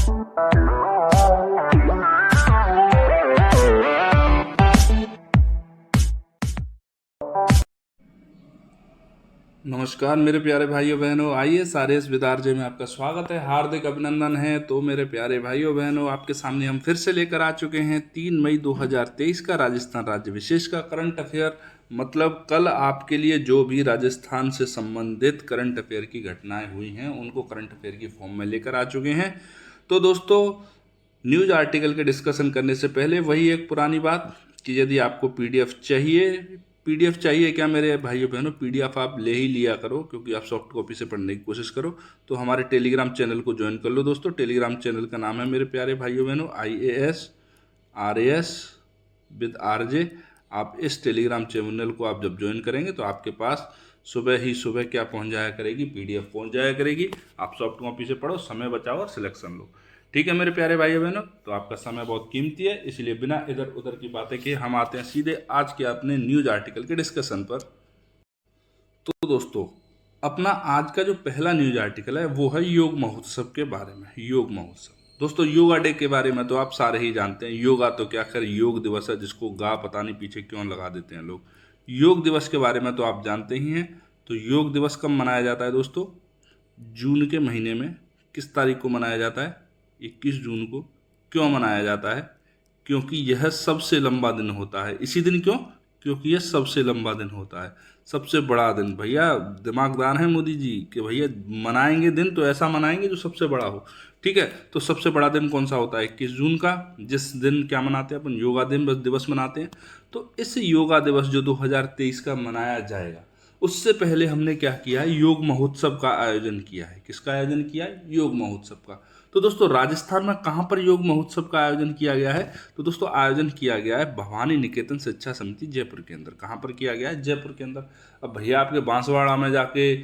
नमस्कार मेरे प्यारे भाइयों बहनों, आइए सारे इस विदारजे में आपका स्वागत है, हार्दिक अभिनंदन है। तो मेरे प्यारे भाइयों बहनों, आपके सामने हम फिर से लेकर आ चुके हैं 3 मई 2023 का राजस्थान राज्य विशेष का करंट अफेयर। मतलब कल आपके लिए जो भी राजस्थान से संबंधित करंट अफेयर की घटनाएं हुई हैं उनको करंट अफेयर की फॉर्म में लेकर आ चुके हैं। तो दोस्तों, न्यूज़ आर्टिकल के डिस्कशन करने से पहले वही एक पुरानी बात कि यदि आपको पीडीएफ चाहिए क्या मेरे भाइयों बहनों, पीडीएफ आप ले ही लिया करो, क्योंकि आप सॉफ्ट कॉपी से पढ़ने की कोशिश करो। तो हमारे टेलीग्राम चैनल को ज्वाइन कर लो दोस्तों। टेलीग्राम चैनल का नाम है मेरे प्यारे भाइयों बहनों IAS विद RJ। आप इस टेलीग्राम चैनल को आप जब ज्वाइन करेंगे तो आपके पास सुबह ही सुबह क्या पहुंच जाया करेगी, पीडीएफ पहुंच जाया करेगी। आप सॉफ्ट कॉपी से पढ़ो, समय बचाओ और सिलेक्शन लो। ठीक है मेरे प्यारे भाइयों बहनों, तो आपका समय बहुत कीमती है, इसलिए बिना इधर उधर की बातें किए हम आते हैं सीधे आज के अपने न्यूज आर्टिकल के डिस्कशन पर। तो दोस्तों, अपना आज का जो पहला न्यूज आर्टिकल है वो है योग महोत्सव के बारे में। योग महोत्सव दोस्तों, योगा डे के बारे में तो आप सारे ही जानते हैं। योगा तो क्या, खैर योग दिवस है, जिसको गा पता नहीं पीछे क्यों लगा देते हैं लोग। योग दिवस के बारे में तो आप जानते ही हैं। तो योग दिवस कब मनाया जाता है दोस्तों? जून के महीने में। किस तारीख को मनाया जाता है? 21 जून को। क्यों मनाया जाता है? क्योंकि यह सबसे लंबा दिन होता है। इसी दिन क्यों? क्योंकि यह सबसे लंबा दिन होता है, सबसे बड़ा दिन। भैया दिमागदार हैं मोदी जी कि भैया मनाएंगे दिन तो ऐसा मनाएंगे जो सबसे बड़ा हो। ठीक है, तो सबसे बड़ा दिन कौन सा होता है? 21 जून का, जिस दिन क्या मनाते हैं अपन? योगा दिवस मनाते हैं। तो इस योगा दिवस जो 2023 का मनाया जाएगा, उससे पहले हमने क्या किया है? योग महोत्सव का आयोजन किया है। किसका आयोजन किया है? योग महोत्सव का। तो दोस्तों, राजस्थान में कहाँ पर योग महोत्सव का आयोजन किया गया है? तो दोस्तों, आयोजन किया गया है भवानी निकेतन शिक्षा समिति जयपुर के अंदर। कहाँ पर किया गया है? जयपुर के अंदर। अब भैया आपके बांसवाड़ा में जाके,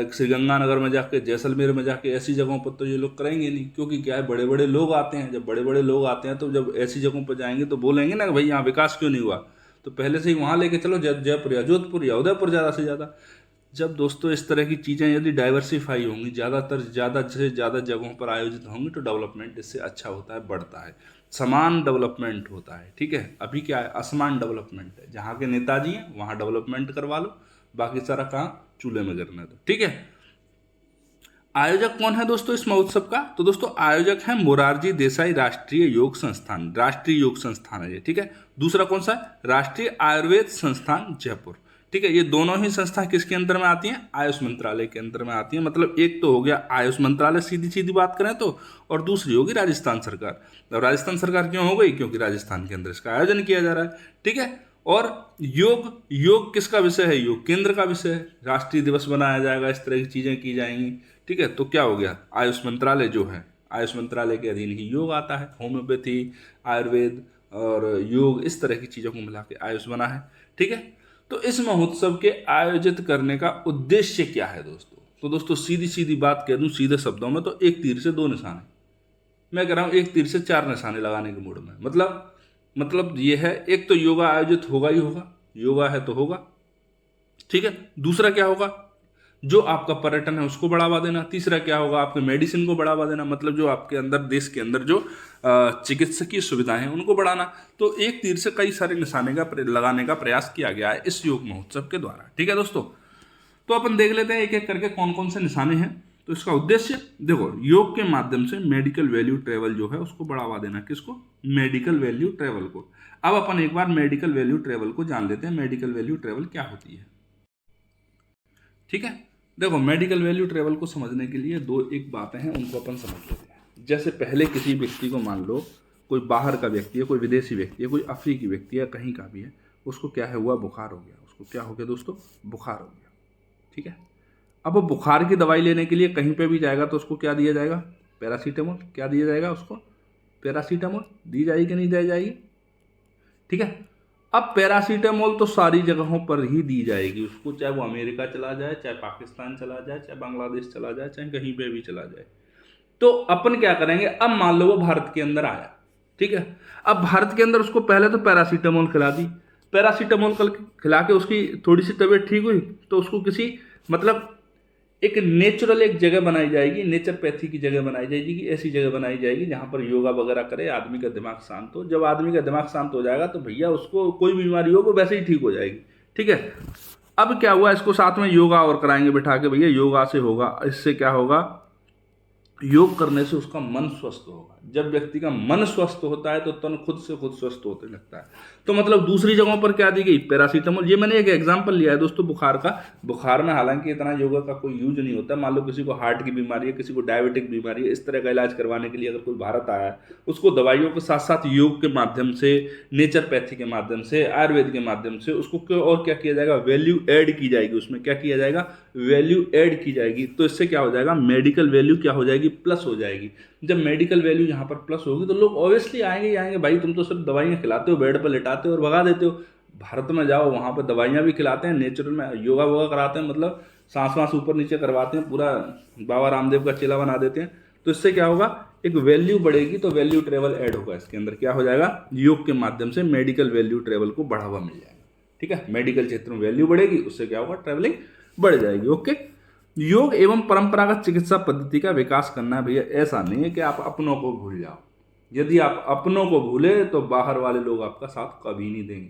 श्रीगंगानगर में जाके, जैसलमेर में जाके ऐसी जगहों पर तो ये लोग करेंगे नहीं, क्योंकि क्या है, बड़े बड़े लोग आते हैं। जब बड़े बड़े लोग आते हैं तो जब ऐसी जगहों पर जाएंगे तो बोलेंगे ना कि भाई यहाँ विकास क्यों नहीं हुआ। तो पहले से ही वहाँ लेके चलो, जयपुर या जोधपुर या उदयपुर ज़्यादा से ज़्यादा। जब दोस्तों इस तरह की चीज़ें यदि डाइवर्सिफाई होंगी, ज़्यादा से ज़्यादा जगहों पर आयोजित होंगी, तो डेवलपमेंट इससे अच्छा होता है, बढ़ता है, समान डेवलपमेंट होता है। ठीक है, अभी क्या है, असमान डेवलपमेंट है। जहाँ के नेताजी हैं वहाँ डेवलपमेंट करवा लो, बाकी सारा काम चूल्हे में करना दो। ठीक है। आयोजक कौन है दोस्तों इस महोत्सव का? तो दोस्तों, आयोजक है मोरारजी देसाई राष्ट्रीय योग संस्थान। राष्ट्रीय योग संस्थान है ये। ठीक है। दूसरा कौन सा है? राष्ट्रीय आयुर्वेद संस्थान जयपुर। ठीक है, ये दोनों ही संस्था किसके अंदर में आती हैं? आयुष मंत्रालय के अंदर में आती हैं। मतलब एक तो हो गया आयुष मंत्रालय, सीधी सीधी बात करें तो, और दूसरी होगी राजस्थान सरकार। अब राजस्थान सरकार क्यों हो गई? क्योंकि राजस्थान के अंदर इसका आयोजन किया जा रहा है। ठीक है। और योग किसका विषय है? योग केंद्र का विषय है। राष्ट्रीय दिवस बनाया जाएगा, इस तरह की चीजें की जाएंगी। ठीक है, तो क्या हो गया, आयुष मंत्रालय जो है, आयुष मंत्रालय के अधीन ही योग आता है। होम्योपैथी, आयुर्वेद और योग, इस तरह की चीज़ों को मिला के आयुष बना है। ठीक है। तो इस महोत्सव के आयोजित करने का उद्देश्य क्या है दोस्तों? तो दोस्तों, सीधी सीधी बात कह दूं, सीधे शब्दों में, तो एक तीर से दो निशाने। मैं कह रहा हूं एक तीर से चार निशाने लगाने के मूड में। मतलब ये है, एक तो योगा आयोजित होगा ही होगा, योगा है तो होगा। ठीक है। दूसरा क्या होगा? जो आपका पर्यटन है उसको बढ़ावा देना। तीसरा क्या होगा? आपके मेडिसिन को बढ़ावा देना, मतलब जो आपके अंदर, देश के अंदर जो चिकित्सकीय सुविधाएं हैं उनको बढ़ाना। तो एक तीर से कई सारे निशाने लगाने का प्रयास किया गया है इस योग महोत्सव के द्वारा। ठीक है दोस्तों, तो अपन देख लेते हैं एक एक करके कौन कौन से निशाने हैं। तो इसका उद्देश्य देखो, योग के माध्यम से मेडिकल वैल्यू ट्रेवल जो है उसको बढ़ावा देना। किसको? मेडिकल वैल्यू ट्रेवल को। अब अपन एक बार मेडिकल वैल्यू ट्रेवल को जान लेते हैं। मेडिकल वैल्यू ट्रेवल क्या होती है? ठीक है। देखो, मेडिकल वैल्यू ट्रेवल को समझने के लिए दो एक बातें हैं, उनको अपन समझ लेते हैं। जैसे पहले किसी व्यक्ति को, मान लो कोई बाहर का व्यक्ति है, कोई विदेशी व्यक्ति है, कोई अफ्रीकी व्यक्ति है, कहीं का भी है, उसको क्या है हुआ? बुखार हो गया। उसको क्या हो गया दोस्तों? बुखार हो गया। ठीक है। अब वो बुखार की दवाई लेने के लिए कहीं पे भी जाएगा तो उसको क्या दिया जाएगा? पैरासीटामोल। क्या दिया जाएगा उसको? पैरासीटामोल दी जाएगी कि नहीं दी जाएगी? ठीक है। अब पैरासीटामोल तो सारी जगहों पर ही दी जाएगी उसको, चाहे वो अमेरिका चला जाए, चाहे पाकिस्तान चला जाए, चाहे बांग्लादेश चला जाए, चाहे कहीं पे भी चला जाए। तो अपन क्या करेंगे? अब मान लो वो भारत के अंदर आया। ठीक है। अब भारत के अंदर उसको पहले तो पैरासीटामोल खिला दी। पैरासीटामोल खिला के उसकी थोड़ी सी तबीयत ठीक हुई तो उसको किसी, मतलब एक नेचुरल एक जगह बनाई जाएगी, नेचरपैथी की जगह बनाई जाएगी, कि ऐसी जगह बनाई जाएगी जहाँ पर योगा वगैरह करे, आदमी का दिमाग शांत हो। जब आदमी का दिमाग शांत हो जाएगा तो भैया उसको कोई बीमारी हो वो वैसे ही ठीक हो जाएगी। ठीक है, अब क्या हुआ, इसको साथ में योगा और कराएंगे बिठा के, भैया योगा से होगा, इससे क्या होगा, योग करने से उसका मन स्वस्थ होगा। जब व्यक्ति का मन स्वस्थ होता है तो तन खुद से खुद स्वस्थ होने लगता है। तो मतलब दूसरी जगहों पर क्या दी गई, पैरासीटामोल। ये मैंने एक एग्जांपल लिया है दोस्तों बुखार का। बुखार में हालांकि इतना योगा का कोई यूज नहीं होता। मान लो किसी को हार्ट की बीमारी है, किसी को डायबिटिक बीमारी है, इस तरह का इलाज करवाने के लिए अगर कोई भारत आया है, उसको दवाइयों के साथ साथ योग के माध्यम से, नेचरपैथी के माध्यम से, आयुर्वेद के माध्यम से उसको और क्या किया जाएगा, वैल्यू ऐड की जाएगी। उसमें क्या किया जाएगा, वैल्यू ऐड की जाएगी। तो इससे क्या हो जाएगा, मेडिकल वैल्यू क्या हो जाएगी, प्लस हो जाएगी। जब मेडिकल वैल्यू यहाँ पर प्लस होगी तो लोग ऑब्वियसली आएंगे ही आएंगे। भाई तुम तो सिर्फ दवाइयाँ खिलाते हो, बेड पर लेटाते हो और भगा देते हो। भारत में जाओ, वहाँ पर दवाइयाँ भी खिलाते हैं, नेचुरल में योगा वोगा कराते हैं, मतलब सांस वांस ऊपर नीचे करवाते हैं, पूरा बाबा रामदेव का चेला बना देते हैं। तो इससे क्या होगा, एक वैल्यू बढ़ेगी, तो वैल्यू ट्रेवल ऐड होगा इसके अंदर। क्या हो जाएगा, योग के माध्यम से मेडिकल वैल्यू ट्रेवल को बढ़ावा मिल जाएगा। ठीक है, मेडिकल क्षेत्र में वैल्यू बढ़ेगी, उससे क्या होगा, ट्रेवलिंग बढ़ जाएगी। ओके, योग एवं परंपरागत चिकित्सा पद्धति का विकास करना है भैया। ऐसा नहीं है कि आप अपनों को भूल जाओ। यदि आप अपनों को भूले तो बाहर वाले लोग आपका साथ कभी नहीं देंगे।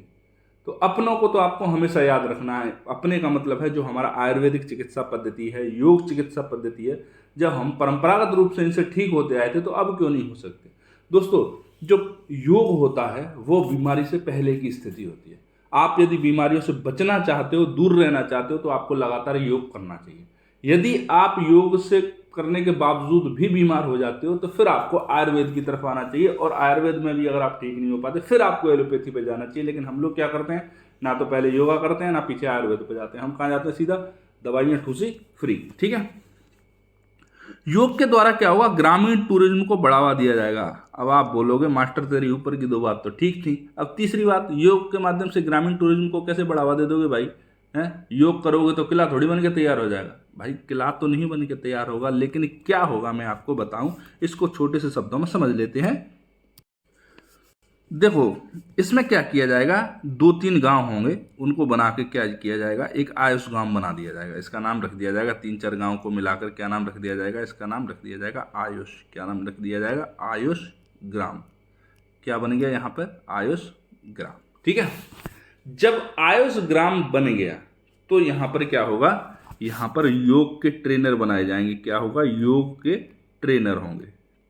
तो अपनों को तो आपको हमेशा याद रखना है। अपने का मतलब है जो हमारा आयुर्वेदिक चिकित्सा पद्धति है, योग चिकित्सा पद्धति है। जब हम परंपरागत रूप से इनसे ठीक होते आए थे तो अब क्यों नहीं हो सकते। दोस्तों, जो योग होता है वो बीमारी से पहले की स्थिति होती है। आप यदि बीमारियों से बचना चाहते हो, दूर रहना चाहते हो, तो आपको लगातार योग करना चाहिए। यदि आप योग से करने के बावजूद भी बीमार हो जाते हो तो फिर आपको आयुर्वेद की तरफ आना चाहिए। और आयुर्वेद में भी अगर आप ठीक नहीं हो पाते फिर आपको एलोपैथी पे जाना चाहिए। लेकिन हम लोग क्या करते हैं, ना तो पहले योगा करते हैं ना पीछे आयुर्वेद पे जाते हैं। हम कहाँ जाते हैं, सीधा दवाइयाँ ठूसी फ्री। ठीक है, योग के द्वारा क्या होगा, ग्रामीण टूरिज्म को बढ़ावा दिया जाएगा। अब आप बोलोगे मास्टर तेरी ऊपर की दो बात तो ठीक थी, अब तीसरी बात, योग के माध्यम से ग्रामीण टूरिज्म को कैसे बढ़ावा दे दोगे भाई। हैं, योग करोगे तो किला थोड़ी बन के तैयार हो जाएगा। भाई किला तो नहीं बन के तैयार होगा, लेकिन क्या होगा मैं आपको बताऊं, इसको छोटे से शब्दों में समझ लेते हैं। देखो, इसमें क्या किया जाएगा, 2-3 गांव होंगे, उनको बना के क्या किया जाएगा, एक आयुष गांव बना दिया जाएगा। इसका नाम रख दिया जाएगा, 3-4 गांव को मिलाकर क्या नाम रख दिया जाएगा, इसका नाम रख दिया जाएगा आयुष। क्या नाम रख दिया जाएगा, आयुष ग्राम। क्या बन गया यहाँ पर, आयुष ग्राम। ठीक है, जब आयुष ग्राम बन गया तो यहाँ पर क्या होगा, यहाँ पर योग के ट्रेनर बनाए जाएंगे। क्या होगा, योग के ट्रेनर होंगे,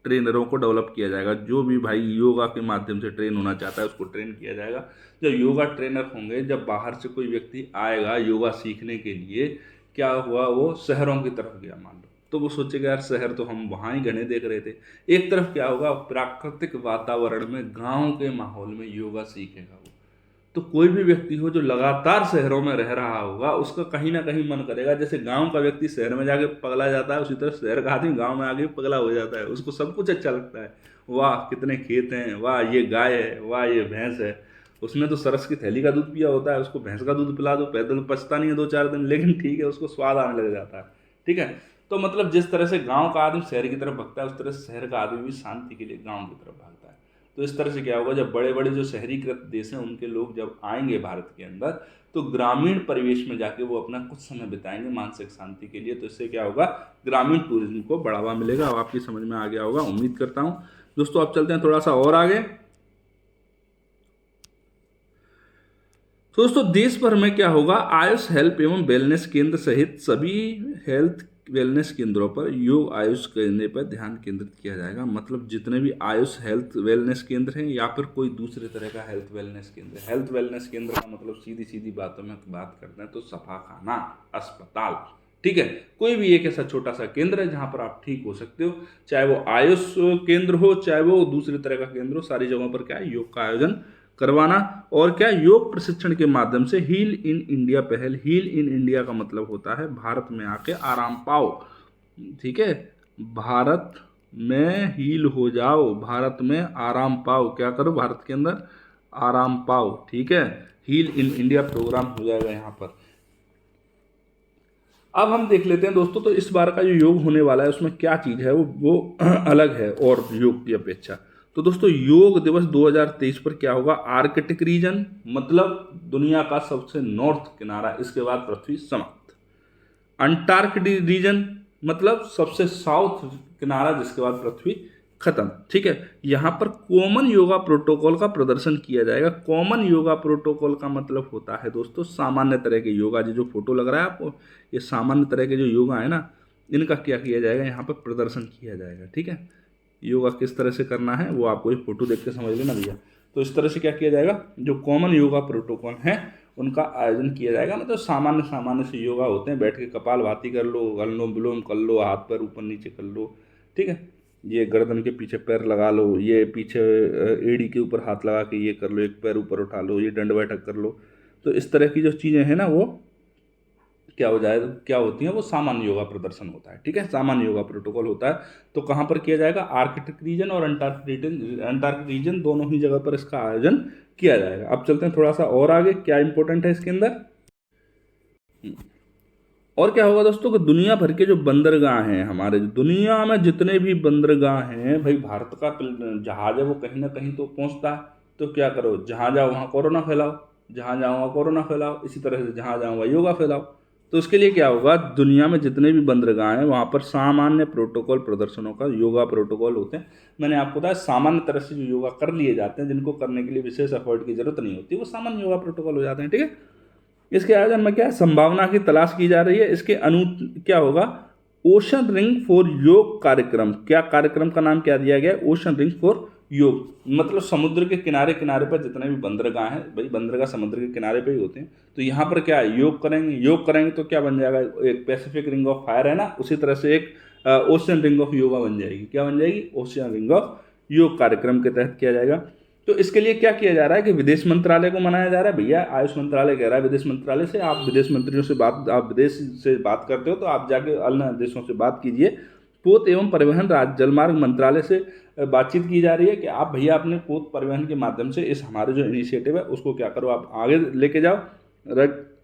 ट्रेनरों को डेवलप किया जाएगा। जो भी भाई योगा के माध्यम से ट्रेन होना चाहता है उसको ट्रेन किया जाएगा। जब योगा ट्रेनर होंगे, जब बाहर से कोई व्यक्ति आएगा योगा सीखने के लिए, क्या हुआ, वो शहरों की तरफ गया मान लो, तो वो सोचेगा यार शहर तो हम वहाँ ही घने देख रहे थे। एक तरफ क्या होगा, प्राकृतिक वातावरण में गाँव के माहौल में योगा सीखेगा वो। तो कोई भी व्यक्ति हो जो लगातार शहरों में रह रहा होगा, उसका कहीं ना कहीं मन करेगा, जैसे गांव का व्यक्ति शहर में जाके पगला जाता है, उसी तरह शहर का आदमी गांव में आके पगला हो जाता है। उसको सब कुछ अच्छा लगता है, वाह कितने खेत हैं, वाह ये गाय है, वाह ये भैंस है। उसने तो सरस की थैली का दूध पिया होता है, उसको भैंस का दूध पिला दो, पैदल पचता नहीं है 2-4 दिन, लेकिन ठीक है, उसको स्वाद आने लग जाता है। ठीक है, तो मतलब जिस तरह से गाँव का आदमी शहर की तरफ भागता है, उस तरह से शहर का आदमी भी शांति के लिए गाँव की तरफ भागता है। तो इस तरह से क्या होगा, जब बड़े बड़े जो शहरीकृत देश हैं उनके लोग जब आएंगे भारत के अंदर, तो ग्रामीण परिवेश में जाके वो अपना कुछ समय बिताएंगे मानसिक शांति के लिए। तो इससे क्या होगा, ग्रामीण टूरिज्म को बढ़ावा मिलेगा। अब आपकी समझ में आ गया होगा, उम्मीद करता हूँ। दोस्तों अब चलते हैं थोड़ा सा और आगे। तो दोस्तों देश भर में क्या होगा, आयुष हेल्थ एवं वेलनेस केंद्र सहित सभी हेल्थ वेलनेस केंद्रों पर योग आयुष करने पर ध्यान केंद्रित किया जाएगा। मतलब जितने भी आयुष हेल्थ वेलनेस केंद्र हैं या फिर कोई दूसरे तरह का हेल्थ वेलनेस केंद्र। हेल्थ वेलनेस केंद्र का मतलब सीधी सीधी बातों में बात करते हैं तो सफा खाना, अस्पताल। ठीक है, कोई भी एक ऐसा छोटा सा केंद्र है जहां पर आप ठीक हो सकते हो, चाहे वो आयुष केंद्र हो चाहे वो दूसरे तरह का केंद्र हो। सारी जगहों पर क्या है, योग का आयोजन करवाना। और क्या, योग प्रशिक्षण के माध्यम से हील इन इंडिया पहल। हील इन इंडिया का मतलब होता है भारत में आके आराम पाओ। ठीक है, भारत में हील हो जाओ, भारत में आराम पाओ। क्या करो, भारत के अंदर आराम पाओ। ठीक है, हील इन इंडिया प्रोग्राम हो जाएगा यहाँ पर। अब हम देख लेते हैं दोस्तों, तो इस बार का जो योग होने वाला है उसमें क्या चीज़ है वो अलग है और योग की अपेक्षा। तो दोस्तों योग दिवस 2023 पर क्या होगा, आर्कटिक रीजन मतलब दुनिया का सबसे नॉर्थ किनारा, इसके बाद पृथ्वी समाप्त। अंटार्कटिक रीजन मतलब सबसे साउथ किनारा, जिसके बाद पृथ्वी खत्म। ठीक है, यहाँ पर कॉमन योगा प्रोटोकॉल का प्रदर्शन किया जाएगा। कॉमन योगा प्रोटोकॉल का मतलब होता है दोस्तों सामान्य तरह के योगा। जो फोटो लग रहा है आपको, ये सामान्य तरह के जो योगा है ना, इनका क्या किया जाएगा, यहाँ पर प्रदर्शन किया जाएगा। ठीक है, योगा किस तरह से करना है वो आपको ये फोटो देख के समझ लेना भैया। तो इस तरह से क्या किया जाएगा, जो कॉमन योगा प्रोटोकॉल है उनका आयोजन किया जाएगा। मतलब सामान्य सामान्य से योगा होते हैं, बैठ के कपालभाति कर लो, अनुलोम विलोम कर लो, हाथ पैर ऊपर नीचे कर लो। ठीक है, ये गर्दन के पीछे पैर लगा लो, ये पीछे एड़ी के ऊपर हाथ लगा के ये कर लो, एक पैर ऊपर उठा लो, ये दंड बैठक कर लो। तो इस तरह की जो चीज़ें हैं ना, वो क्या हो जाए, क्या होती हैं, वो सामान्य योगा प्रदर्शन होता है। ठीक है, सामान्य योगा प्रोटोकॉल होता है। तो कहाँ पर किया जाएगा, आर्कटिक रीजन और अंटार्कटिक रीजन दोनों ही जगह पर इसका आयोजन किया जाएगा। अब चलते हैं थोड़ा सा और आगे, क्या इंपॉर्टेंट है इसके अंदर। और क्या होगा दोस्तों कि दुनिया भर के जो बंदरगाह हैं, हमारे दुनिया में जितने भी बंदरगाह हैं भाई, भारत का जहाज है वो कहीं ना कहीं तो पहुंचता है। तो क्या करो, जहाँ जाओ वहाँ कोरोना फैलाओ, जहाँ जाओ वहाँ कोरोना फैलाओ, इसी तरह से जहाँ जाओ वहाँ योगा फैलाओ। तो उसके लिए क्या होगा, दुनिया में जितने भी बंदरगाह हैं वहाँ पर सामान्य प्रोटोकॉल प्रदर्शनों का योगा प्रोटोकॉल होते हैं। मैंने आपको बताया सामान्य तरह से जो योगा कर लिए जाते हैं, जिनको करने के लिए विशेष एफर्ट की जरूरत नहीं होती, वो सामान्य योगा प्रोटोकॉल हो जाते हैं। ठीक है, इसके आयोजन में क्या है, संभावना की तलाश की जा रही है। इसके क्या होगा, ओशन रिंग फॉर योग कार्यक्रम। क्या कार्यक्रम का नाम क्या दिया गया है, ओशन रिंग फॉर योग। मतलब समुद्र के किनारे किनारे पर जितने भी बंदरगाह हैं भाई, बंदरगाह समुद्र के किनारे पे ही होते हैं, तो यहाँ पर क्या है, योग करेंगे। योग करेंगे तो क्या बन जाएगा, एक पैसिफिक रिंग ऑफ फायर है ना, उसी तरह से एक ओशन रिंग ऑफ योगा बन जाएगी। क्या बन जाएगी, ओशन रिंग ऑफ योग कार्यक्रम के तहत किया जाएगा। तो इसके लिए क्या किया जा रहा है कि विदेश मंत्रालय को मनाया जा रहा है। भैया आयुष मंत्रालय कह रहा है विदेश मंत्रालय से, आप विदेश मंत्रियों से बात, आप विदेश से बात करते हो तो आप जाके अन्य देशों से बात कीजिए। पोत एवं परिवहन जलमार्ग मंत्रालय से बातचीत की जा रही है कि आप भैया अपने पोत परिवहन के माध्यम से इस हमारे जो इनिशिएटिव है उसको क्या करो, आप आगे लेके जाओ।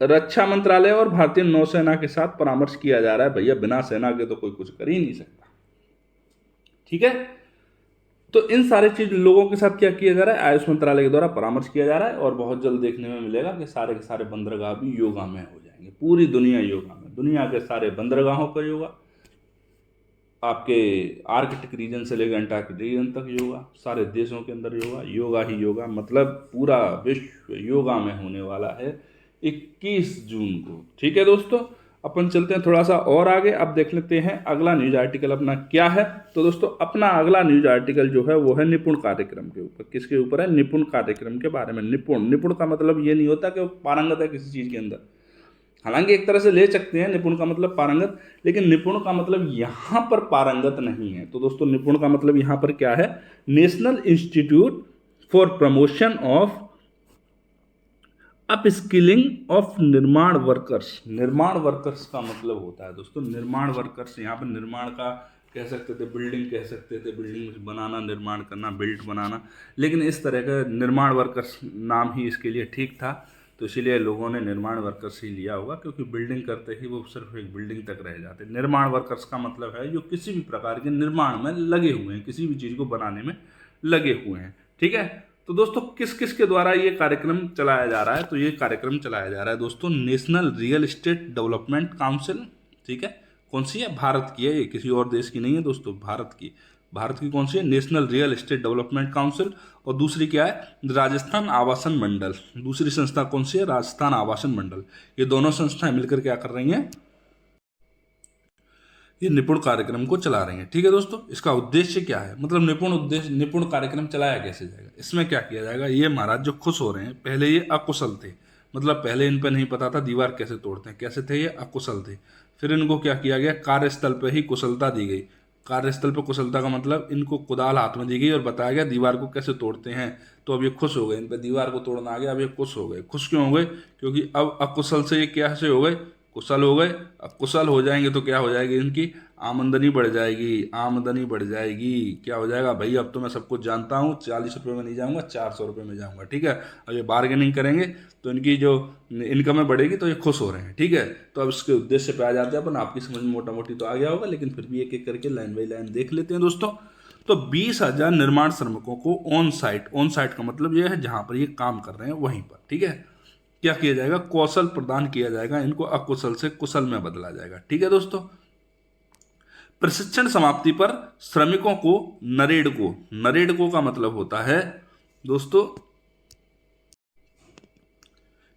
रक्षा मंत्रालय और भारतीय नौसेना के साथ परामर्श किया जा रहा है। भैया बिना सेना के तो कोई कुछ कर ही नहीं सकता। ठीक है, तो इन सारे चीज लोगों के साथ क्या किया जा रहा है, आयुष मंत्रालय के द्वारा परामर्श किया जा रहा है। और बहुत जल्द देखने में मिलेगा कि सारे के सारे बंदरगाह भी योगा में हो जाएंगे। पूरी दुनिया योगा में, दुनिया के सारे बंदरगाहों का योगा, आपके आर्कटिक रीजन से लेकर अंटार्कटिक रीजन तक योगा, सारे देशों के अंदर योगा, योगा ही योगा। मतलब पूरा विश्व योगा में होने वाला है 21 जून को। ठीक है दोस्तों, अपन चलते हैं थोड़ा सा और आगे। अब देख लेते हैं अगला न्यूज आर्टिकल अपना क्या है। तो दोस्तों अपना अगला न्यूज आर्टिकल जो है वो है निपुण कार्यक्रम के ऊपर। किसके ऊपर है, निपुण कार्यक्रम के बारे में। निपुण, निपुण का मतलब ये नहीं होता कि वो पारंगत है किसी चीज़ के अंदर। हालांकि एक तरह से ले सकते हैं निपुण का मतलब पारंगत, लेकिन निपुण का मतलब यहाँ पर पारंगत नहीं है। तो दोस्तों निपुण का मतलब यहाँ पर क्या है, national institute for promotion of up skilling of निर्माण वर्कर्स। निर्माण वर्कर्स का मतलब होता है दोस्तों, निर्माण वर्कर्स, यहाँ पर निर्माण का कह सकते थे, बिल्डिंग कह सकते थे, बिल्डिंग बनाना, निर्माण करना, बिल्ड बनाना, लेकिन इस तरह का निर्माण वर्कर्स नाम ही इसके लिए ठीक था। तो इसीलिए लोगों ने निर्माण वर्कर्स ही लिया होगा, क्योंकि बिल्डिंग करते ही वो सिर्फ एक बिल्डिंग तक रह जाते। निर्माण वर्कर्स का मतलब है जो किसी भी प्रकार के निर्माण में लगे हुए हैं, किसी भी चीज़ को बनाने में लगे हुए हैं। ठीक है, तो दोस्तों किस किस के द्वारा ये कार्यक्रम चलाया जा रहा है, तो ये कार्यक्रम चलाया जा रहा है दोस्तों national real estate development council. ठीक है, कौन सी है, भारत की है ये, किसी और देश की नहीं है दोस्तों, भारत की। भारत की कौन सी है, national real estate development council. और दूसरी क्या है, राजस्थान आवासन मंडल। दूसरी संस्था कौन सी है, राजस्थान आवासन मंडल। ये दोनों संस्थाएं मिलकर क्या कर रही हैं, ये निपुण कार्यक्रम को चला रही हैं। ठीक है दोस्तों, इसका उद्देश्य क्या है, मतलब निपुण कार्यक्रम चलाया कैसे जाएगा, इसमें क्या किया जाएगा। ये महाराज जो खुश हो रहे हैं, पहले ये अकुशल थे, मतलब पहले इन पर नहीं पता था दीवार कैसे तोड़ते हैं, कैसे थे ये अकुशल थे। फिर इनको क्या किया गया, कार्यस्थल पर ही कुशलता दी गई। कार्यस्थल पर कुशलता का मतलब इनको कुदाल हाथ में दी गई और बताया गया दीवार को कैसे तोड़ते हैं। तो अब ये खुश हो गए, इन पर दीवार को तोड़ना आ गया, अब ये खुश हो गए। खुश क्यों हो गए, क्योंकि अब अकुशल से ये कैसे हो गए, कुशल हो गए। अब कुशल हो जाएंगे तो क्या हो जाएगी, इनकी आमदनी बढ़ जाएगी। आमदनी बढ़ जाएगी, क्या हो जाएगा भाई, अब तो मैं सब कुछ जानता हूँ, 40 रुपये में नहीं जाऊँगा, 400 रुपये में जाऊँगा। ठीक है, अब ये बार्गेनिंग करेंगे तो इनकी जो इनकम बढ़ेगी, तो ये खुश हो रहे हैं। ठीक है, तो अब इसके उद्देश्य पे आ जाते हैं अपन। आपकी समझ में मोटा मोटी तो आ गया होगा, लेकिन फिर भी एक एक करके लाइन बाई लाइन देख लेते हैं दोस्तों। तो 20,000 निर्माण श्रमिकों को ऑन साइट का मतलब ये है जहाँ पर ये काम कर रहे हैं वहीं पर। ठीक है, क्या किया जाएगा, कौशल प्रदान किया जाएगा, इनको अकुशल से कुशल में बदला जाएगा। ठीक है दोस्तों। प्रशिक्षण समाप्ति पर श्रमिकों को नरेडको, नरेडको का मतलब होता है दोस्तों,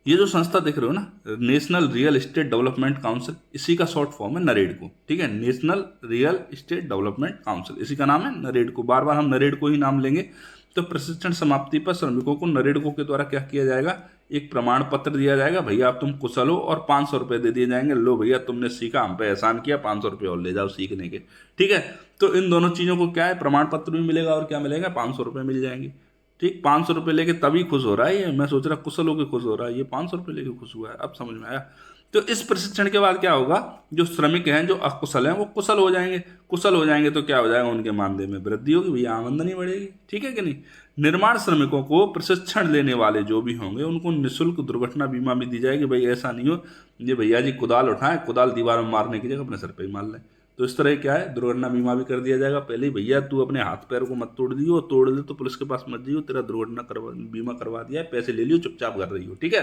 ये जो संस्था देख रहे हो ना, national real estate development council, इसी का शॉर्ट फॉर्म है नरेडको। ठीक है, national real estate development council, इसी का नाम है नरेडको। बार बार हम नरेडको ही नाम लेंगे। तो प्रशिक्षण समाप्ति पर श्रमिकों को नरेडको के द्वारा क्या किया जाएगा, एक प्रमाण पत्र दिया जाएगा, भैया आप तुम कुशल हो, और 500 रुपये दे दिए जाएंगे, लो भैया तुमने सीखा, हम पे एहसान किया, 500 रुपये और ले जाओ सीखने के। ठीक है, तो इन दोनों चीज़ों को क्या है, प्रमाण पत्र भी मिलेगा और क्या मिलेगा, 500 रुपये मिल जाएंगे। ठीक, 500 रुपये लेके तभी खुश हो रहा है ये, मैं सोच रहा कुशल होकर खुश हो रहा है, ये 500 रुपये लेके खुश हुआ है, अब समझ में आया। तो इस प्रशिक्षण के बाद क्या होगा, जो श्रमिक हैं जो अकुशल हैं वो कुशल हो जाएंगे। कुशल हो जाएंगे तो क्या हो जाएगा, उनके मानदेय में वृद्धि होगी, भैया आमदनी बढ़ेगी। ठीक है कि नहीं। निर्माण श्रमिकों को प्रशिक्षण लेने वाले जो भी होंगे उनको निःशुल्क दुर्घटना बीमा भी दी जाएगी। भाई ऐसा नहीं हो ये भैया जी कुदाल उठाएं, कुदाल दीवार में मारने की जगह अपने सर पे ही मार लें, तो इस तरह क्या है, दुर्घटना बीमा भी कर दिया जाएगा। पहले ही भैया तू अपने हाथ पैर को मत तोड़ दियो, तोड़ दे तो पुलिस के पास मत जाइयो, तेरा दुर्घटना बीमा करवा दिया है, पैसे ले लियो, चुपचाप कर रही हो। ठीक है,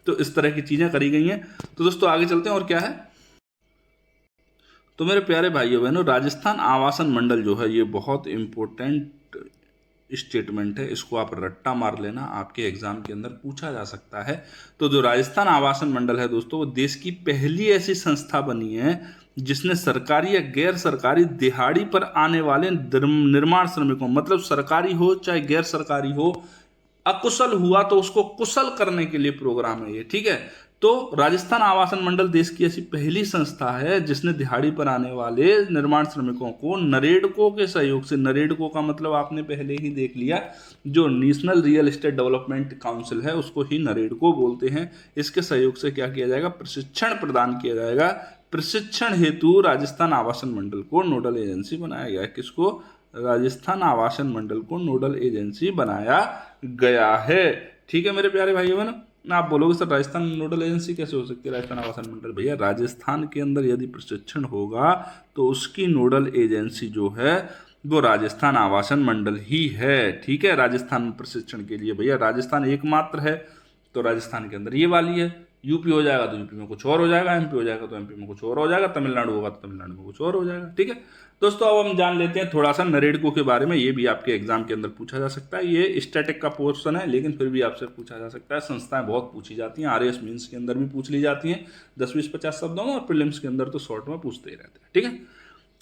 तो इस तरह की चीजें करी गई हैं। तो दोस्तों आगे चलते हैं, और क्या है, तो मेरे प्यारे भाइयों बहनों, राजस्थान आवासन मंडल जो है ये बहुत इंपॉर्टेंट स्टेटमेंट है, इसको आप रट्टा मार लेना, आपके एग्जाम के अंदर पूछा जा सकता है। तो जो राजस्थान आवासन मंडल है दोस्तों, वो देश की पहली ऐसी संस्था बनी है जिसने सरकारी या गैर सरकारी दिहाड़ी पर आने वाले निर्माण श्रमिकों, मतलब सरकारी हो चाहे गैर सरकारी हो, अकुशल हुआ तो उसको कुशल करने के लिए प्रोग्राम है ये। ठीक है, तो राजस्थान आवासन मंडल देश की ऐसी पहली संस्था है जिसने दिहाड़ी पर आने वाले निर्माण श्रमिकों को नरेडको के सहयोग से, नरेडको का मतलब आपने पहले ही देख लिया, जो national real estate development council है उसको ही नरेडको बोलते हैं, इसके सहयोग से क्या किया जाएगा, प्रशिक्षण प्रदान किया जाएगा। प्रशिक्षण हेतु राजस्थान आवासन मंडल को नोडल एजेंसी बनाया गया है। किसको, राजस्थान आवासन मंडल को नोडल एजेंसी बनाया गया है। ठीक है मेरे प्यारे भाइयों बहनों, आप बोलोगे सर राजस्थान नोडल एजेंसी कैसे हो सकती है, राजस्थान आवासन मंडल, भैया राजस्थान के अंदर यदि प्रशिक्षण होगा तो उसकी नोडल एजेंसी जो है वो राजस्थान आवासन मंडल ही है। ठीक है, राजस्थान में प्रशिक्षण के लिए भैया राजस्थान एकमात्र है, तो राजस्थान के अंदर ये वाली है। यूपी हो जाएगा तो यूपी में कुछ और हो जाएगा, एमपी हो जाएगा तो एमपी में कुछ और हो जाएगा, तमिलनाडु होगा तो तमिलनाडु में कुछ और हो जाएगा। ठीक है दोस्तों, अब हम जान लेते हैं थोड़ा सा नरेडको के बारे में, ये भी आपके एग्जाम के अंदर पूछा जा सकता है। ये स्टैटिक का पोर्शन है लेकिन फिर भी आपसे पूछा जा सकता है। संस्थाएं बहुत पूछी जाती हैं, आरएएस मीन्स के अंदर भी पूछ ली जाती हैं 10 20 50 शब्दों में, और प्रीलिम्स के अंदर तो शॉर्ट में पूछते ही रहते हैं। ठीक है,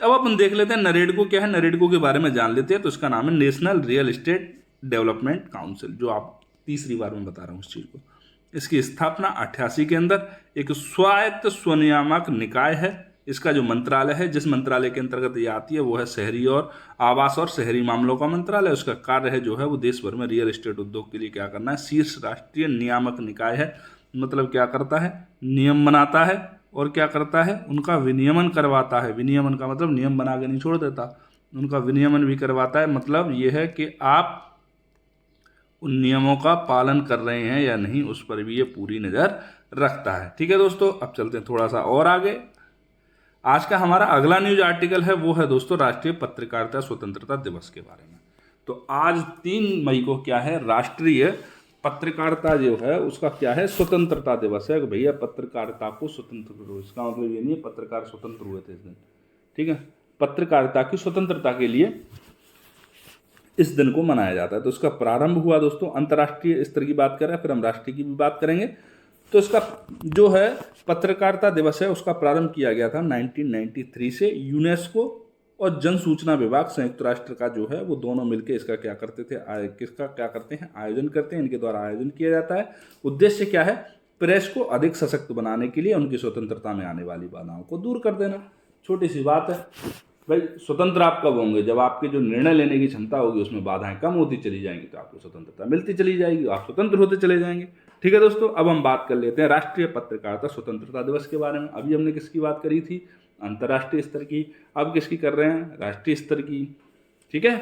अब अपन देख लेते हैं नरेडको क्या है, नरेडको के बारे में जान लेते हैं। तो इसका नाम है national real estate development council, जो आप तीसरी बार में बता रहा हूँ उस चीज़ को। इसकी स्थापना 88 के अंदर, एक स्वायत्त स्वनियामक निकाय है। इसका जो मंत्रालय है, जिस मंत्रालय के अंतर्गत ये आती है वो है शहरी और आवास और शहरी मामलों का मंत्रालय। उसका कार्य है जो है वो देश भर में रियल एस्टेट उद्योग के लिए क्या करना है, शीर्ष राष्ट्रीय नियामक निकाय है। मतलब क्या करता है, नियम बनाता है, और क्या करता है, उनका विनियमन करवाता है। विनियमन का मतलब नियम बना के नहीं छोड़ देता, उनका विनियमन भी करवाता है। मतलब ये है कि आप उन नियमों का पालन कर रहे हैं या नहीं, उस पर भी ये पूरी नज़र रखता है। ठीक है दोस्तों, अब चलते हैं थोड़ा सा और आगे। आज का हमारा अगला न्यूज आर्टिकल है वो है दोस्तों राष्ट्रीय पत्रकारिता स्वतंत्रता दिवस के बारे में। तो आज 3 मई को क्या है, राष्ट्रीय पत्रकारिता जो है उसका क्या है, स्वतंत्रता दिवस है। भैया पत्रकारिता को स्वतंत्र करो, इसका मतलब ये नहीं है पत्रकार स्वतंत्र हुए थे इस दिन। ठीक है, पत्रकारिता की स्वतंत्रता के लिए इस दिन को मनाया जाता है। तो इसका प्रारंभ हुआ दोस्तों, अंतर्राष्ट्रीय स्तर की बात कर रहे हैं, फिर हम राष्ट्रीय की भी बात करेंगे। तो इसका जो है पत्रकारिता दिवस है उसका प्रारंभ किया गया था 1993 से। यूनेस्को और जन सूचना विभाग संयुक्त राष्ट्र का जो है वो दोनों मिलकर इसका क्या करते थे, किसका क्या करते हैं, आयोजन करते हैं। इनके द्वारा आयोजन किया जाता है। उद्देश्य क्या है, प्रेस को अधिक सशक्त बनाने के लिए उनकी स्वतंत्रता में आने वाली बाधाओं को दूर कर देना। छोटी सी बात है भाई, स्वतंत्र आप कब होंगे, जब आपके जो निर्णय लेने की क्षमता होगी उसमें बाधाएं कम होती चली जाएंगी, तो आपको स्वतंत्रता मिलती चली जाएगी, आप स्वतंत्र होते चले जाएंगे। ठीक है दोस्तों, अब हम बात कर लेते हैं राष्ट्रीय पत्रकारिता स्वतंत्रता दिवस के बारे में। अभी हमने किसकी बात करी थी, अंतर्राष्ट्रीय स्तर की, अब किसकी कर रहे हैं, राष्ट्रीय स्तर की। ठीक है,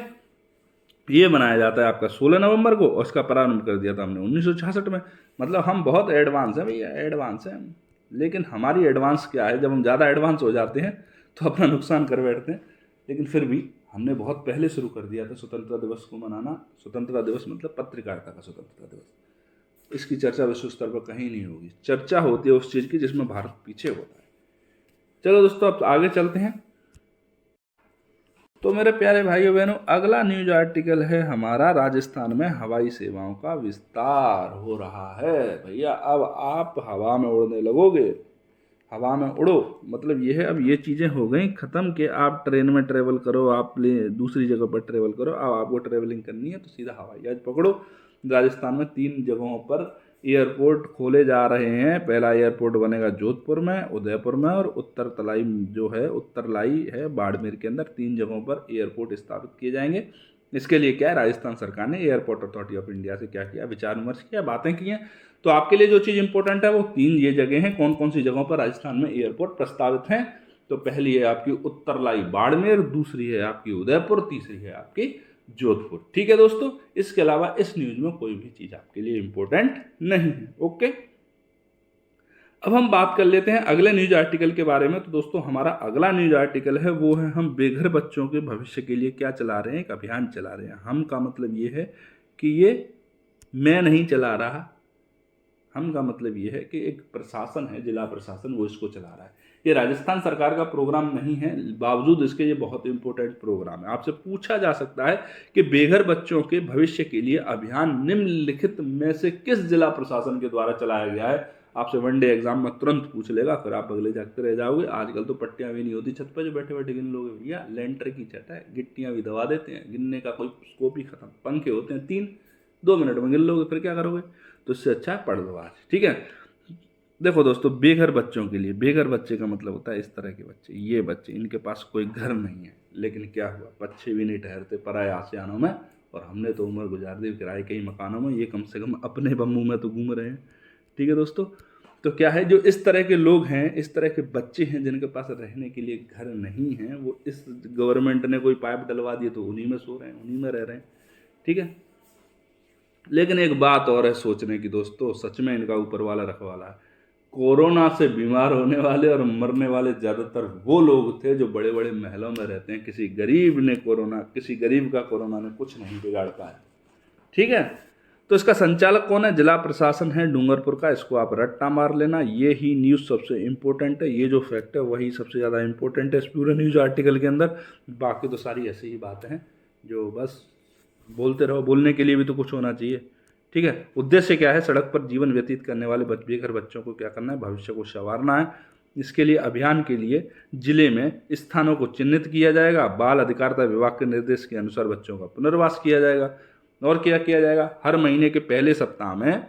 ये मनाया जाता है आपका 16 नवंबर को, और इसका प्रारंभ कर दिया था हमने 1966 में। मतलब हम बहुत एडवांस हैं भैया, एडवांस हैं। लेकिन हमारी एडवांस क्या है, जब हम ज़्यादा एडवांस हो जाते हैं तो अपना नुकसान कर बैठते हैं। लेकिन फिर भी हमने बहुत पहले शुरू कर दिया था स्वतंत्रता दिवस को मनाना। स्वतंत्रता दिवस मतलब पत्रकारिता का स्वतंत्रता दिवस। इसकी चर्चा विश्व स्तर पर कहीं नहीं होगी। चर्चा होती है उस चीज़ की जिसमें भारत पीछे होता है। चलो दोस्तों, अब आगे चलते हैं। तो मेरे प्यारे भाइयों बहनों, अगला न्यूज आर्टिकल है हमारा, राजस्थान में हवाई सेवाओं का विस्तार हो रहा है। भैया अब आप हवा में उड़ने लगोगे। हवा में उड़ो मतलब ये है, अब ये चीज़ें हो गई ख़त्म कि आप ट्रेन में ट्रेवल करो, आप दूसरी जगह पर ट्रेवल करो। अब आपको ट्रेवलिंग करनी है तो सीधा हवाई जहाज पकड़ो। राजस्थान में 3 जगहों पर एयरपोर्ट खोले जा रहे हैं। पहला एयरपोर्ट बनेगा जोधपुर में, उदयपुर में और उत्तर तलाई जो है, उत्तरलाई है बाड़मेर के अंदर। 3 जगहों पर एयरपोर्ट स्थापित किए जाएंगे। इसके लिए क्या है, राजस्थान सरकार ने एयरपोर्ट अथॉरिटी ऑफ इंडिया से क्या किया, विचार विमर्श किया, बातें की हैं। तो आपके लिए जो चीज़ इंपॉर्टेंट है वो 3 ये जगह हैं। कौन कौन सी जगहों पर राजस्थान में एयरपोर्ट प्रस्तावित हैं? तो पहली है आपकी उत्तरलाई बाड़मेर, दूसरी है आपकी उदयपुर, तीसरी है आपकी जोधपुर। ठीक है दोस्तों, इसके अलावा इस न्यूज में कोई भी चीज़ आपके लिए इंपॉर्टेंट नहीं है। ओके, अब हम बात कर लेते हैं अगले न्यूज आर्टिकल के बारे में। तो दोस्तों, हमारा अगला न्यूज आर्टिकल है वो है, हम बेघर बच्चों के भविष्य के लिए क्या चला रहे हैं, एक अभियान चला रहे हैं। हम का मतलब ये है कि ये मैं नहीं चला रहा, हम का मतलब ये है कि एक प्रशासन है, जिला प्रशासन, वो इसको चला रहा है। ये राजस्थान सरकार का प्रोग्राम नहीं है, बावजूद इसके ये बहुत इंपॉर्टेंट प्रोग्राम है। आपसे पूछा जा सकता है कि बेघर बच्चों के भविष्य के लिए अभियान निम्नलिखित में से किस जिला प्रशासन के द्वारा चलाया गया है। आपसे वनडे एग्जाम में तुरंत पूछ लेगा, फिर आप अगले जागते रह जाओगे। आजकल तो पट्टियां भी नहीं होती छत पर, जो बैठे बैठे गिन लोगे। भैया लेंटर की छत है, गिट्टियां भी दबा देते हैं, गिनने का कोई स्कोप ही खत्म। पंखे होते हैं 3, 2 मिनट में गिन लोगे, फिर क्या करोगे? तो इससे अच्छा है पढ़ लो आज। ठीक है, देखो दोस्तों, बेघर बच्चों के लिए, बेघर बच्चे का मतलब होता है इस तरह के बच्चे, ये बच्चे इनके पास कोई घर नहीं है, लेकिन क्या हुआ, बच्चे भी नहीं ठहरते पराए आशियानों में, और हमने तो उम्र गुजार दी किराए के ही मकानों में। ये कम से कम अपने बम्बू में तो घूम रहे हैं। ठीक है दोस्तों, तो क्या है, जो इस तरह के लोग हैं, इस तरह के बच्चे हैं जिनके पास रहने के लिए घर नहीं है, वो इस गवर्नमेंट ने कोई पाइप डलवा दिए तो उन्हीं में सो रहे हैं, उन्हीं में रह रहे हैं। ठीक है, लेकिन एक बात और है सोचने की दोस्तों, सच में इनका ऊपर वाला रखवाला है। कोरोना से बीमार होने वाले और मरने वाले ज़्यादातर वो लोग थे जो बड़े बड़े महलों में रहते हैं। किसी गरीब का कोरोना ने कुछ नहीं बिगाड़ पाया। ठीक है, तो इसका संचालक कौन है? जिला प्रशासन है डूंगरपुर का। इसको आप रट्टा मार लेना, ये ही न्यूज़ सबसे इंपॉर्टेंट है। ये जो फैक्ट है वही सबसे ज़्यादा इंपॉर्टेंट है इस पूरे न्यूज़ आर्टिकल के अंदर। बाकी तो सारी ऐसी ही बातें हैं जो बस बोलते रहो, बोलने के लिए भी तो कुछ होना चाहिए। ठीक है, उद्देश्य क्या है? सड़क पर जीवन व्यतीत करने वाले बेघर बच्चों को क्या करना है? भविष्य को संवारना है। इसके लिए अभियान के लिए जिले में स्थानों को चिन्हित किया जाएगा। बाल अधिकारिता विभाग के निर्देश के अनुसार बच्चों का पुनर्वास किया जाएगा। और क्या किया जाएगा? हर महीने के पहले सप्ताह में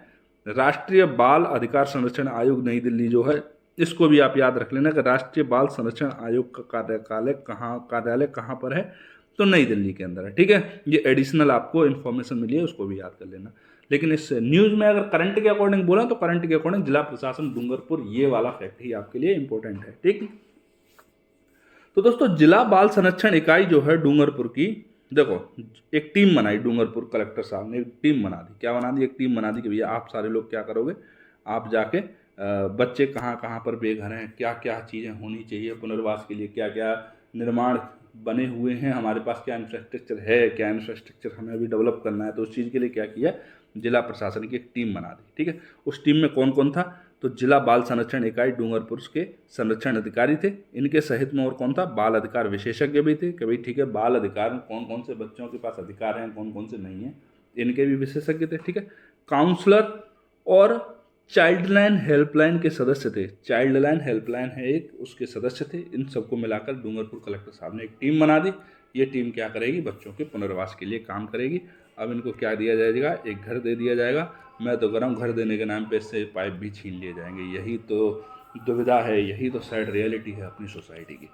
राष्ट्रीय बाल अधिकार संरक्षण आयोग नई दिल्ली जो है, इसको भी आप याद रख लेना कि राष्ट्रीय बाल संरक्षण आयोग का कार्यालय कहाँ पर है? तो नई दिल्ली के अंदर है। ठीक है, ये एडिशनल आपको इन्फॉर्मेशन मिली है, उसको भी याद कर लेना। लेकिन इस न्यूज़ में अगर करंट के अकॉर्डिंग बोला तो करंट के अकॉर्डिंग जिला प्रशासन डूंगरपुर, ये वाला फैक्ट ही आपके लिए इंपॉर्टेंट है। ठीक, तो दोस्तों, जिला बाल संरक्षण इकाई जो है डूंगरपुर की, देखो एक टीम बनाई डूंगरपुर कलेक्टर साहब ने, एक टीम बना दी। क्या बना दी? एक टीम बना दी कि भैया आप सारे लोग क्या करोगे, आप जाके बच्चे कहाँ कहाँ पर बेघर हैं, क्या क्या चीज़ें होनी चाहिए पुनर्वास के लिए, क्या क्या निर्माण बने हुए हैं, हमारे पास क्या इंफ्रास्ट्रक्चर है, क्या इंफ्रास्ट्रक्चर हमें अभी डेवलप करना है। तो उस चीज़ के लिए क्या किया, जिला प्रशासन की एक टीम बना दी। ठीक है, उस टीम में कौन कौन था? तो जिला बाल संरक्षण इकाई डूंगरपुर के संरक्षण अधिकारी थे। इनके सहित में और कौन था? बाल अधिकार विशेषज्ञ भी थे कि भाई ठीक है, बाल अधिकार में कौन कौन से बच्चों के पास अधिकार हैं, कौन कौन से नहीं हैं, इनके भी विशेषज्ञ थे। ठीक है, काउंसलर और चाइल्ड लाइन हेल्पलाइन के सदस्य थे। चाइल्ड लाइन हेल्पलाइन है एक, उसके सदस्य थे। इन सबको मिलाकर डूंगरपुर कलेक्टर साहब ने एक टीम बना दी। ये टीम क्या करेगी? बच्चों के पुनर्वास के लिए काम करेगी। अब इनको क्या दिया जाएगा? एक घर दे दिया जाएगा। मैं तो कह रहा हूँ घर देने के नाम पे इससे पाइप भी छीन लिए जाएंगे। यही तो दुविधा है, यही तो सैड रियलिटी है अपनी सोसाइटी की।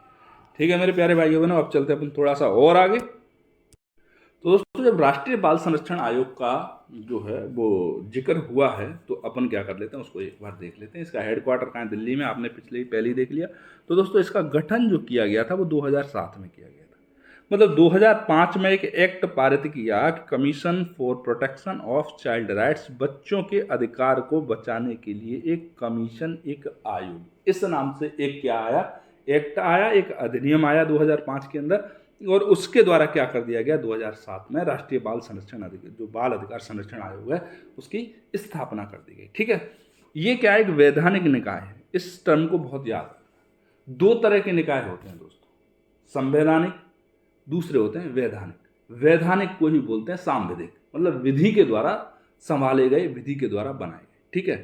ठीक है मेरे प्यारे भाइयों बहनों, अब चलते हैं अपन थोड़ा सा और आगे। तो दोस्तों, जब राष्ट्रीय बाल संरक्षण आयोग का जो है वो जिक्र हुआ है तो अपन क्या कर लेते हैं, उसको एक बार देख लेते हैं। इसका हेडक्वार्टर कहाँ है? दिल्ली में। आपने पहले ही देख लिया। तो दोस्तों, इसका गठन जो किया गया था वो 2007 में किया गया था। मतलब 2005 में एक एक्ट पारित किया कि commission for protection of child rights, बच्चों के अधिकार को बचाने के लिए एक कमीशन, एक आयोग, इस नाम से एक क्या आया? एक्ट आया, एक अधिनियम आया 2005 के अंदर। और उसके द्वारा क्या कर दिया गया, 2007 में राष्ट्रीय बाल संरक्षण अधिकार, जो बाल अधिकार संरक्षण आयोग है, उसकी स्थापना कर दी गई। ठीक है, ये क्या है, एक वैधानिक निकाय है। इस टर्म को बहुत याद रखना। दो तरह के निकाय होते हैं दोस्तों, संवैधानिक, दूसरे होते हैं वैधानिक। वैधानिक को ही बोलते हैं सांविधिक, मतलब विधि के द्वारा संभाले गए, विधि के द्वारा बनाए गए। ठीक है,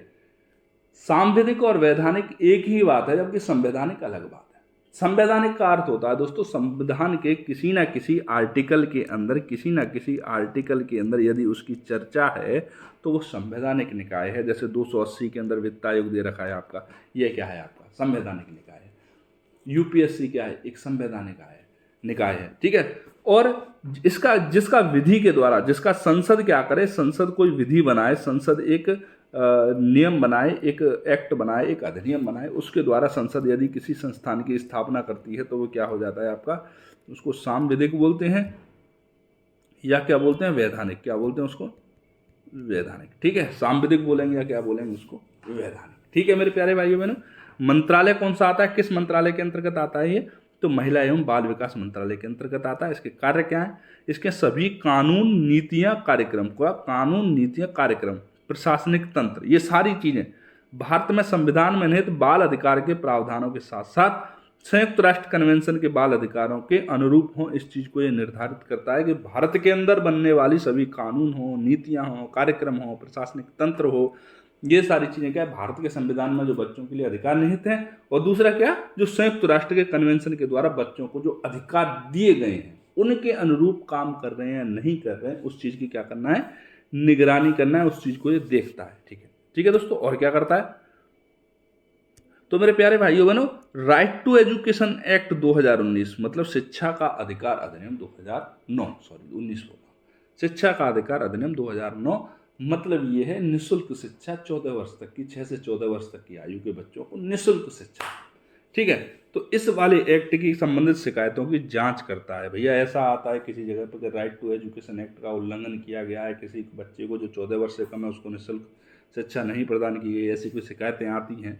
सांविधिक और वैधानिक एक ही बात है, जबकि संवैधानिक अलग बात है। संवैधानिक का अर्थ होता है दोस्तों, संविधान के किसी ना किसी आर्टिकल के अंदर, किसी ना किसी आर्टिकल के अंदर यदि उसकी चर्चा है तो वो संवैधानिक निकाय है। जैसे 280 के अंदर वित्त आयोग दे रखा है आपका, ये क्या है, आपका संवैधानिक निकाय है। यूपीएससी क्या है, एक संवैधानिक निकाय है। ठीक है, और इसका जिसका विधि के द्वारा, जिसका संसद क्या करे, संसद कोई विधि बनाए, संसद एक नियम बनाए, एक एक्ट बनाए, एक अधिनियम बनाए, उसके द्वारा संसद यदि किसी संस्थान की स्थापना करती है तो वो क्या हो जाता है आपका, उसको सांविधिक बोलते हैं, या क्या बोलते हैं, वैधानिक। क्या बोलते हैं उसको, वैधानिक। ठीक है, सांविधिक बोलेंगे या क्या बोलेंगे उसको, वैधानिक। ठीक है मेरे प्यारे भाइयों बहनों, मंत्रालय कौन सा आता है, किस मंत्रालय के अंतर्गत आता है ये, तो महिला एवं बाल विकास मंत्रालय के अंतर्गत आता है। इसके कार्य क्या है, इसके सभी कानून, नीतियां, कार्यक्रम का कानून, नीतियां, कार्यक्रम, प्रशासनिक तंत्र, ये सारी चीजें भारत में संविधान में निहित बाल अधिकार के प्रावधानों के साथ साथ संयुक्त राष्ट्र कन्वेंशन के बाल अधिकारों के अनुरूप हों, इस चीज को ये निर्धारित करता है कि भारत के अंदर बनने वाली सभी कानून हो, नीतियां हो, कार्यक्रम हो, प्रशासनिक तंत्र हो, ये सारी चीजें क्या है, भारत के संविधान में जो बच्चों के लिए अधिकार निहित हैं। और दूसरा क्या, जो संयुक्त राष्ट्र के कन्वेंशन के द्वारा बच्चों को जो अधिकार दिए गए हैं उनके अनुरूप काम कर रहे हैं, नहीं कर रहे हैं, उस चीज की क्या करना है, निगरानी करना है, उस चीज को ये देखता है। ठीक है, ठीक है दोस्तों, और क्या करता है, तो मेरे प्यारे भाइयों बहनों, राइट टू एजुकेशन एक्ट 2019, मतलब शिक्षा का अधिकार अधिनियम 19 बोला, शिक्षा का अधिकार अधिनियम 2009, मतलब ये है निःशुल्क शिक्षा 14 वर्ष तक की, 6 से 14 वर्ष तक की आयु के बच्चों को निःशुल्क शिक्षा। ठीक है, तो इस वाले एक्ट की संबंधित शिकायतों की जांच करता है। भैया ऐसा आता है किसी जगह पर कि राइट टू एजुकेशन एक्ट का उल्लंघन किया गया है, किसी बच्चे को जो 14 वर्ष से कम है उसको निःशुल्क शिक्षा नहीं प्रदान की गई, ऐसी कोई शिकायतें आती हैं,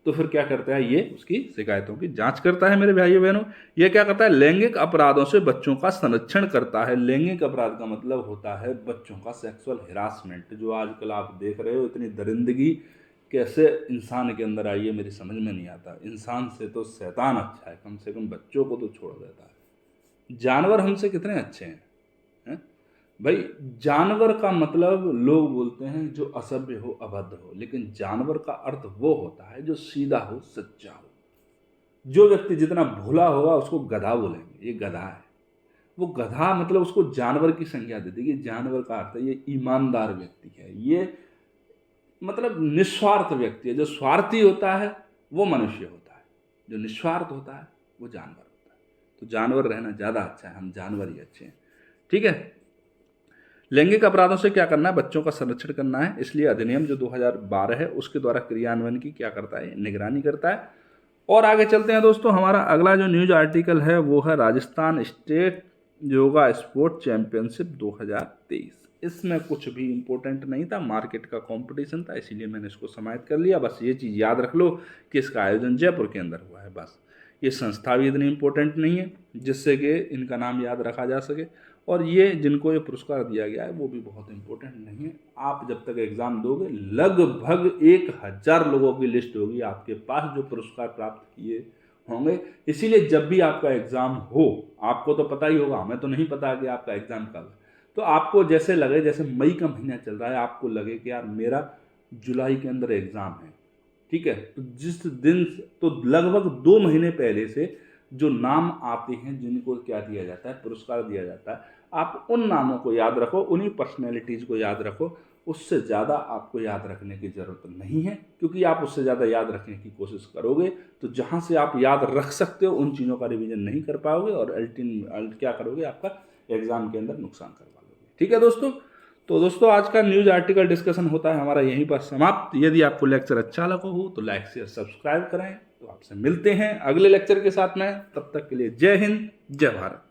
तो फिर क्या करता है, ये उसकी शिकायतों की जांच करता है। मेरे भाइयों बहनों, ये क्या करता है, लैंगिक अपराधों से बच्चों का संरक्षण करता है। लैंगिक अपराध का मतलब होता है बच्चों का सेक्सुअल हिरासमेंट, जो आजकल आप देख रहे हो, इतनी दरिंदगी कैसे इंसान के अंदर आई है मेरी समझ में नहीं आता। इंसान से तो शैतान अच्छा है, कम से कम बच्चों को तो छोड़ देता है। जानवर हमसे कितने अच्छे हैं, हैं? भाई जानवर का मतलब लोग बोलते हैं जो असभ्य हो, अभद्र हो, लेकिन जानवर का अर्थ वो होता है जो सीधा हो, सच्चा हो। जो व्यक्ति जितना भोला होगा उसको गधा बोलेंगे, ये गधा है। वो गधा मतलब उसको जानवर की संज्ञा दे दी, जानवर का अर्थ है ये ईमानदार व्यक्ति है, ये मतलब निस्वार्थ व्यक्ति है। जो स्वार्थी होता है वो मनुष्य होता है, जो निस्वार्थ होता है वो जानवर होता है। तो जानवर रहना ज़्यादा अच्छा है, हम जानवर ही अच्छे हैं। ठीक है, लैंगिक अपराधों से क्या करना है, बच्चों का संरक्षण करना है। इसलिए अधिनियम जो 2012 है उसके द्वारा क्रियान्वयन की क्या करता है, निगरानी करता है। और आगे चलते हैं दोस्तों, हमारा अगला जो न्यूज आर्टिकल है वो है Rajasthan state yoga sport championship 2023। इसमें कुछ भी इम्पोर्टेंट नहीं था, मार्केट का कंपटीशन था, इसीलिए मैंने इसको समाहित कर लिया। बस ये चीज़ याद रख लो कि इसका आयोजन जयपुर के अंदर हुआ है। बस ये संस्था भी इतनी इम्पोर्टेंट नहीं है जिससे कि इनका नाम याद रखा जा सके, और ये जिनको ये पुरस्कार दिया गया है वो भी बहुत इम्पोर्टेंट नहीं है। आप जब तक एग्ज़ाम दोगे लगभग 1000 लोगों की लिस्ट होगी आपके पास जो पुरस्कार प्राप्त किए होंगे। इसीलिए जब भी आपका एग्ज़ाम हो, आपको तो पता ही होगा, हमें तो नहीं पता कि आपका एग्ज़ाम कब है, तो आपको जैसे लगे, जैसे मई का महीना चल रहा है, आपको लगे कि यार मेरा जुलाई के अंदर एग्ज़ाम है, ठीक है, तो जिस दिन, तो लगभग 2 महीने पहले से जो नाम आते हैं जिनको क्या दिया जाता है, पुरस्कार दिया जाता है, आप उन नामों को याद रखो, उन्हीं पर्सनैलिटीज़ को याद रखो। उससे ज़्यादा आपको याद रखने की ज़रूरत नहीं है, क्योंकि आप उससे ज़्यादा याद रखने की कोशिश करोगे तो जहाँ से आप याद रख सकते हो उन चीज़ों का रिवीजन नहीं कर पाओगे और क्या करोगे, आपका एग्ज़ाम के अंदर नुकसान करवा लोगे। ठीक है दोस्तों, तो दोस्तों आज का न्यूज़ आर्टिकल डिस्कशन होता है हमारा यहीं पर समाप्त। यदि आपको लेक्चर अच्छा लगा हो तो लाइक शेयर सब्सक्राइब करें। तो आपसे मिलते हैं अगले लेक्चर के साथ में, तब तक के लिए जय हिंद, जय भारत।